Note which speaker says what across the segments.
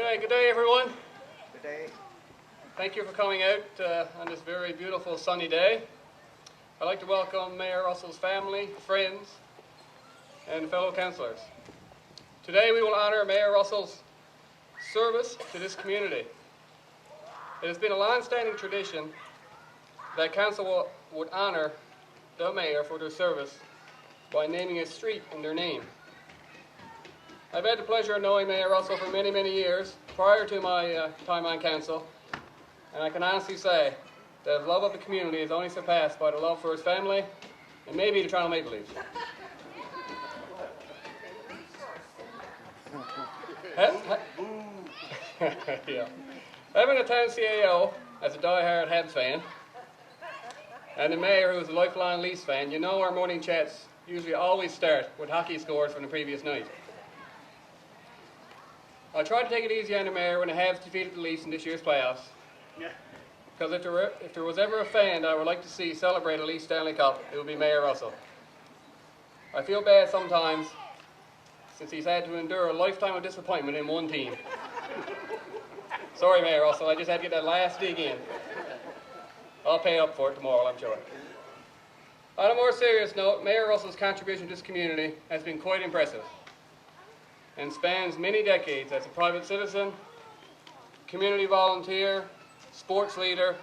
Speaker 1: Okay, good day everyone.
Speaker 2: Good day.
Speaker 1: Thank you for coming out on this very beautiful sunny day. I'd like to welcome Mayor Russell's family, friends, and fellow councillors. Today we will honour Mayor Russell's service to this community. It has been a long-standing tradition that council would honour the mayor for their service by naming a street in their name. I've had the pleasure of knowing Mayor Russell for many, many years prior to my time on council, and I can honestly say that his love of the community is only surpassed by the love for his family and maybe the Toronto Maple Leafs. Yeah. Having a town CAO as a die-hard Habs fan and the mayor who is a lifelong Leafs fan, you know our morning chats usually always start with hockey scores from the previous night. I tried to take it easy on the mayor when the Habs defeated the Leafs in this year's playoffs. Because if there was ever a fan I would like to see celebrate a Leafs Stanley Cup, it would be Mayor Russell. I feel bad sometimes since he's had to endure a lifetime of disappointment in one team. Sorry, Mayor Russell, I just had to get that last dig in. I'll pay up for it tomorrow, I'm sure. On a more serious note, Mayor Russell's contribution to this community has been quite impressive and spans many decades as a private citizen, community volunteer, sports leader,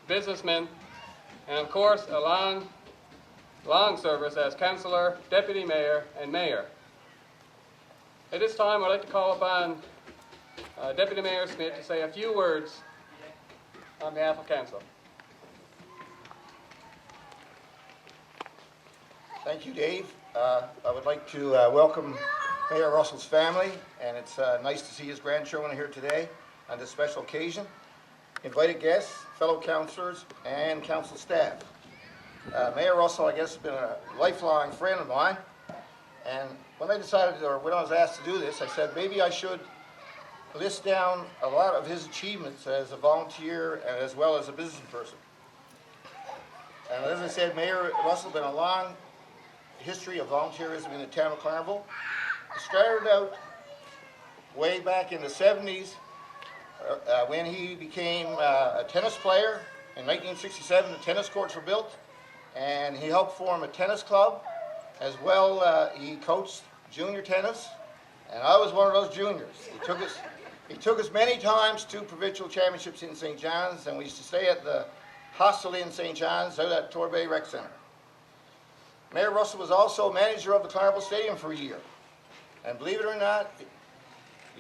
Speaker 1: businessman, and of course a long service as councillor, deputy mayor, and mayor. At this time, I'd like to call upon Deputy Mayor Smith to say a few words on behalf of council.
Speaker 2: Thank you, Dave. I would like to welcome Mayor Russell's family, and it's nice to see his grandchildren here today on this special occasion. Invited guests, fellow councillors, and council staff. Mayor Russell, I guess, has been a lifelong friend of mine, and when I decided, or when I was asked to do this, I said maybe I should list down a lot of his achievements as a volunteer and as well as a business person. And as I said, Mayor Russell has been a long history of volunteerism in the town of Claremont. It started out way back in the 70s when he became a tennis player. In 1967, the tennis courts were built, and he helped form a tennis club. As well, he coached junior tennis, and I was one of those juniors. He took us many times to provincial championships in St. John's, and we used to stay at the hostel in St. John's out at Torbay Rec Centre. Mayor Russell was also manager of the Claremont Stadium for a year. And believe it or not, the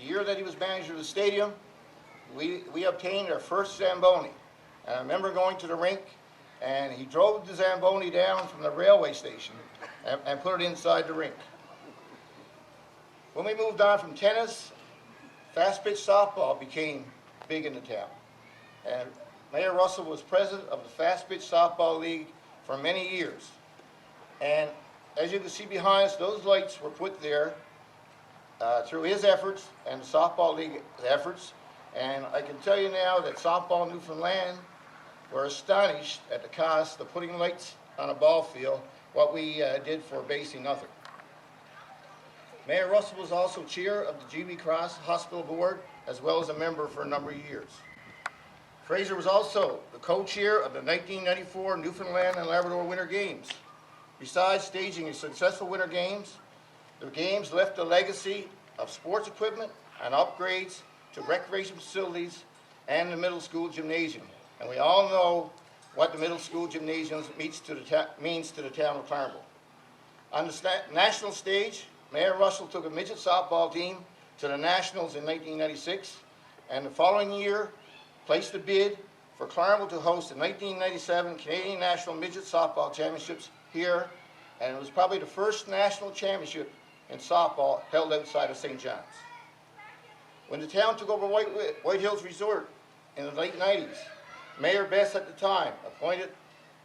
Speaker 2: year that he was manager of the stadium, we obtained our first Zamboni. And I remember going to the rink, and he drove the Zamboni down from the railway station and put it inside the rink. When we moved on from tennis, fast pitch softball became big in the town. And Mayor Russell was president of the Fast Pitch Softball League for many years. And as you can see behind us, those lights were put there through his efforts and the Softball League efforts. And I can tell you now that Softball Newfoundland were astonished at the cost of putting lights on a ball field, what we did for basically nothing. Mayor Russell was also chair of the GB Cross Hospital Board, as well as a member for a number of years. Fraser was also the co-chair of the 1994 Newfoundland and Labrador Winter Games. Besides staging a successful Winter Games, the Games left a legacy of sports equipment and upgrades to recreation facilities and the middle school gymnasium. And we all know what the middle school gymnasium means to the town of Claremont. On the national stage, Mayor Russell took a midget softball team to the Nationals in 1996, and the following year placed a bid for Claremont to host the 1997 Canadian National Midget Softball Championships here, and it was probably the first national championship in softball held outside of St. John's. When the town took over White Hills Resort in the late 90s, Mayor Best at the time appointed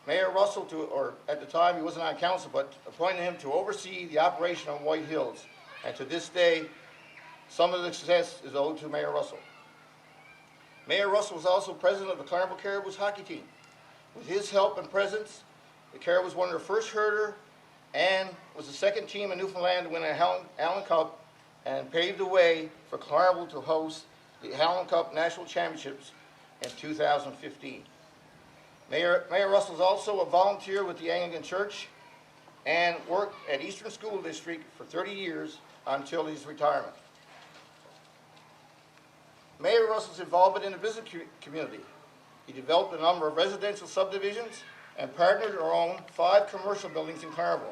Speaker 2: Mayor Russell to, or at the time he wasn't on council, but appointed him to oversee the operation on White Hills. And to this day, some of the success is owed to Mayor Russell. Mayor Russell was also president of the Claremont Caribous hockey team. With his help and presence, the Caribous won their first hurler and was the second team in Newfoundland to win a Allen Cup and paved the way for Claremont to host the Howland Cup National Championships in 2015. Mayor Russell is also a volunteer with the Anglican Church and worked at Eastern School District for 30 years until his retirement. Mayor Russell's involvement in the business community. He developed a number of residential subdivisions and partnered or owned 5 commercial buildings in Claremont.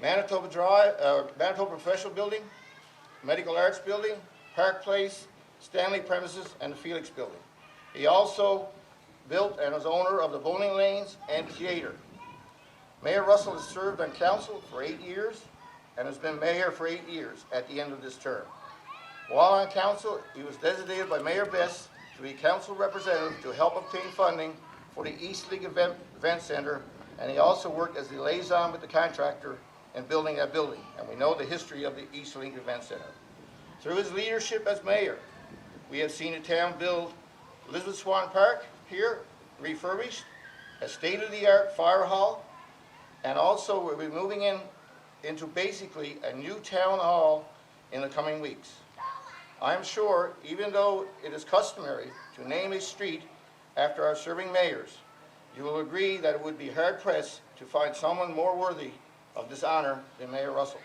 Speaker 2: Manitoba Professional Building, Medical Arts Building, Park Place, Stanley Premises, and the Felix Building. He also built and was owner of the bowling lanes and theater. Mayor Russell has served on council for 8 years and has been mayor for 8 years at the end of this term. While on council, he was designated by Mayor Best to be council representative to help obtain funding for the East League Event Center, and he also worked as the liaison with the contractor in building that building, and we know the history of the East League Event Center. Through his leadership as mayor, we have seen the town build Elizabeth Swan Park here, refurbished, a state-of-the-art fire hall, and also we'll be moving into basically a new town hall in the coming weeks. I'm sure, even though it is customary to name a street after our serving mayors, you will agree that it would be hard-pressed to find someone more worthy of this honor than Mayor Russell.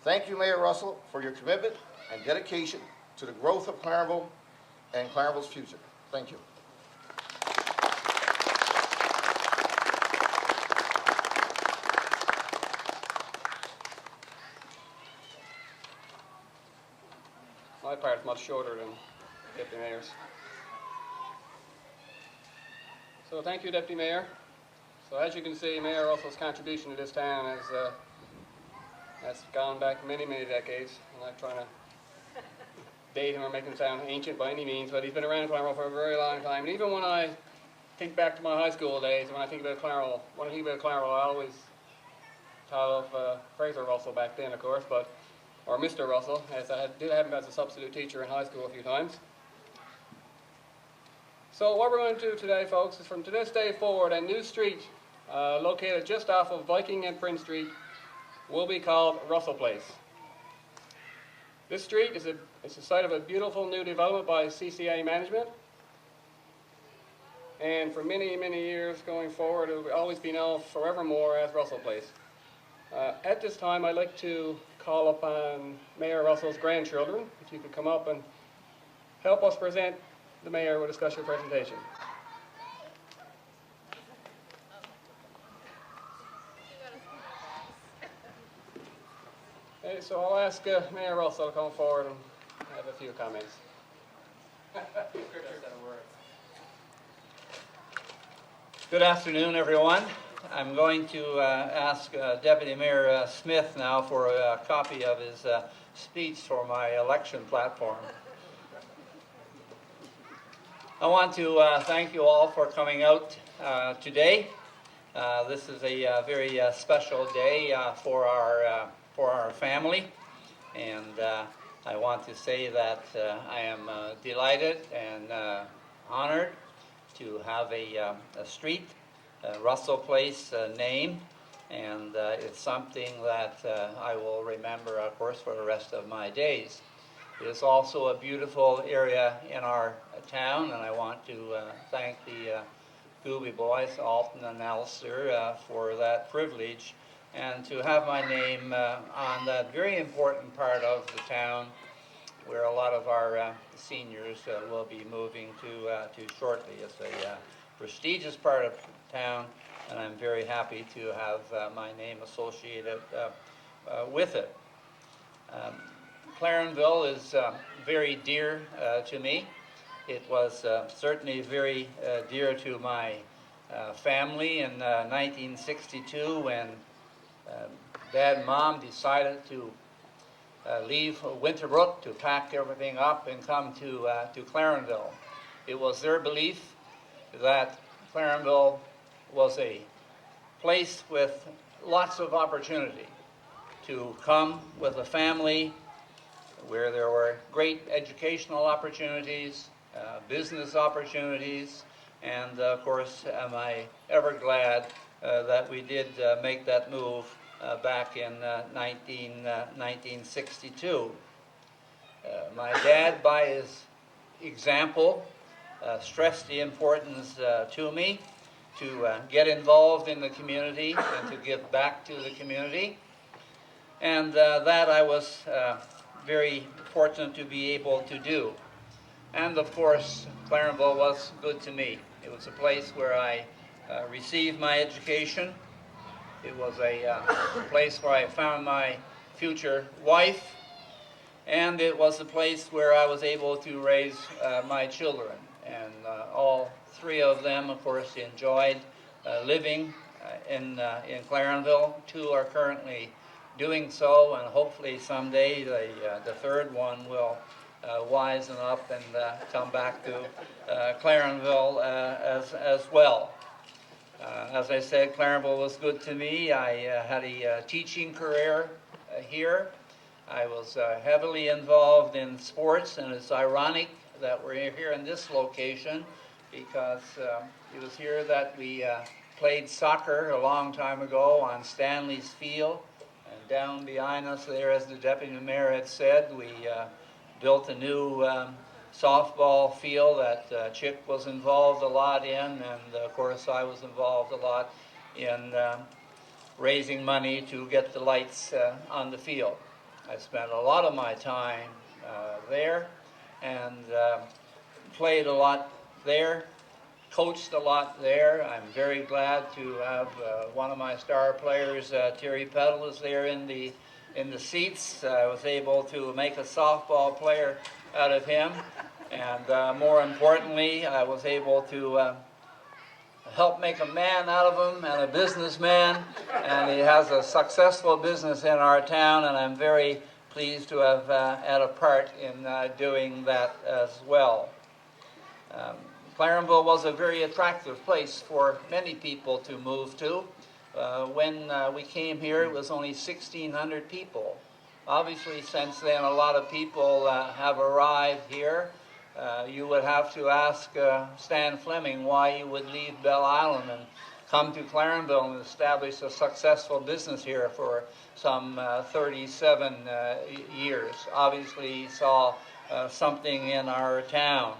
Speaker 2: Thank you, Mayor Russell, for your commitment and dedication to the growth of Claremont and Claremont's future. Thank you.
Speaker 1: My part is much shorter than Deputy Mayor's. So thank you, Deputy Mayor. So as you can see, Mayor Russell's contribution to this town has gone back many, many decades. I'm not trying to date him or make him sound ancient by any means, but he's been around Claremont for a very long time. And even when I think back to my high school days, when I think about Claremont, I always thought of Fraser Russell back then, of course, or Mr. Russell, as I did have him as a substitute teacher in high school a few times. So what we're going to do today, folks, is from this day forward, a new street located just off of Viking and Prince Street will be called Russell Place. This street is the site of a beautiful new development by CCA Management. And for many, many years going forward, it will always be known forevermore as Russell Place. At this time, I'd like to call upon Mayor Russell's grandchildren, if you could come up and help us present the mayor with a special presentation. Okay, so I'll ask Mayor Russell to come forward and have a few comments.
Speaker 3: Good afternoon, everyone. I'm going to ask Deputy Mayor Smith now for a copy of his speech for my election platform. I want to thank you all for coming out today. This is a very special day for our family, and I want to say that I am delighted and honored to have a street, Russell Place, named, and it's something that I will remember, of course, for the rest of my days. It is also a beautiful area in our town, and I want to thank the Gooby boys, Alton and Alistair, for that privilege, and to have my name on that very important part of the town where a lot of our seniors will be moving to shortly. It's a prestigious part of town, and I'm very happy to have my name associated with it. Clarenville is very dear to me. It was certainly very dear to my family in 1962 when Dad and Mom decided to leave Winterbrook to pack everything up and come to Clarenville. It was their belief that Clarenville was a place with lots of opportunity to come with a family where there were great educational opportunities, business opportunities, and of course am I ever glad that we did make that move back in 1962. My dad, by his example, stressed the importance to me to get involved in the community and to give back to the community. And that I was very fortunate to be able to do. And of course, Clarenville was good to me. It was a place where I received my education. It was a place where I found my future wife. And it was a place where I was able to raise my children. And all three of them, of course, enjoyed living in Clarenville. Two are currently doing so, and hopefully someday the third one will wisen up and come back to Clarenville as well. As I said, Clarenville was good to me. I had a teaching career here. I was heavily involved in sports, and it's ironic that we're here in this location because it was here that we played soccer a long time ago on Stanley's Field. And down behind us there, as the Deputy Mayor had said, we built a new softball field that Chick was involved a lot in, and of course I was involved a lot in raising money to get the lights on the field. I spent a lot of my time there and played a lot there, coached a lot there. I'm very glad to have one of my star players, Terry Peddle, is there in the seats. I was able to make a softball player out of him, and more importantly, I was able to help make a man out of him and a businessman, and he has a successful business in our town, and I'm very pleased to have had a part in doing that as well. Clarenville was a very attractive place for many people to move to. When we came here, it was only 1,600 people. Obviously, since then, a lot of people have arrived here. You would have to ask Stan Fleming why you would leave Bell Island and come to Clarenville and establish a successful business here for some 37 years. Obviously, he saw something in our town.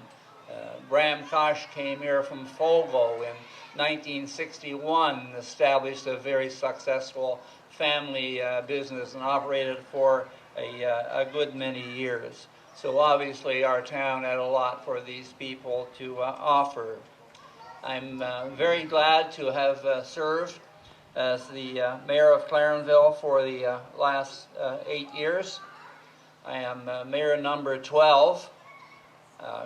Speaker 3: Bram Kosh came here from Fogo in 1961 and established a very successful family business and operated for a good many years. So obviously our town had a lot for these people to offer. I'm very glad to have served as the mayor of Clarenville for the last 8 years. I am mayor number 12.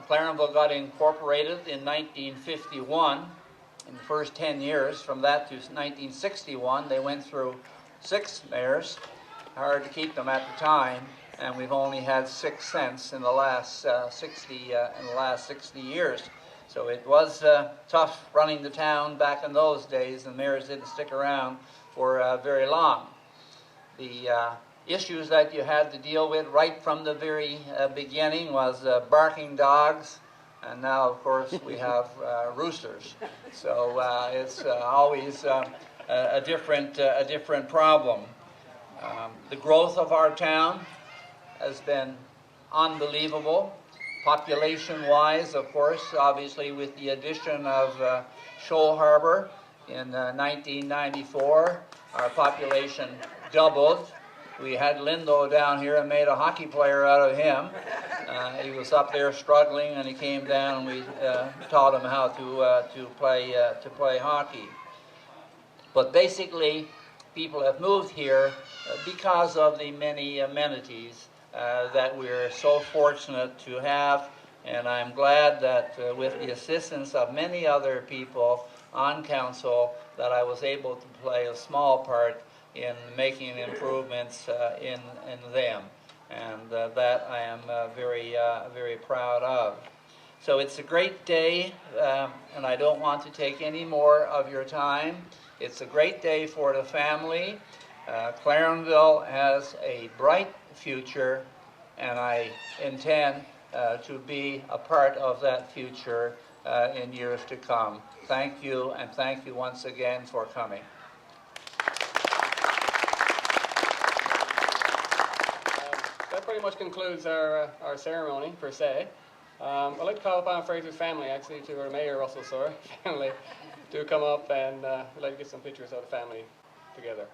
Speaker 3: Clarenville got incorporated in 1951. In the first 10 years, from that to 1961, they went through 6 mayors. Hard to keep them at the time, and we've only had 6 since in the last 60 years. So it was tough running the town back in those days, and mayors didn't stick around for very long. The issues that you had to deal with right from the very beginning was barking dogs, and now, of course, we have roosters. So it's always a different problem. The growth of our town has been unbelievable. Population-wise, of course, obviously with the addition of Shoal Harbor in 1994, our population doubled. We had Lindo down here and made a hockey player out of him. He was up there struggling, and he came down, and we taught him how to play hockey. But basically, people have moved here because of the many amenities that we're so fortunate to have, and I'm glad that with the assistance of many other people on council that I was able to play a small part in making improvements in them, and that I am very proud of. So it's a great day, and I don't want to take any more of your time. It's a great day for the family. Clarenville has a bright future, and I intend to be a part of that future in years to come. Thank you, and thank you once again for coming.
Speaker 1: That pretty much concludes our ceremony, per se. I'd like to call upon Fraser's family, actually, to our Mayor Russell, sorry, family, to come up and we'd like to get some pictures of the family together.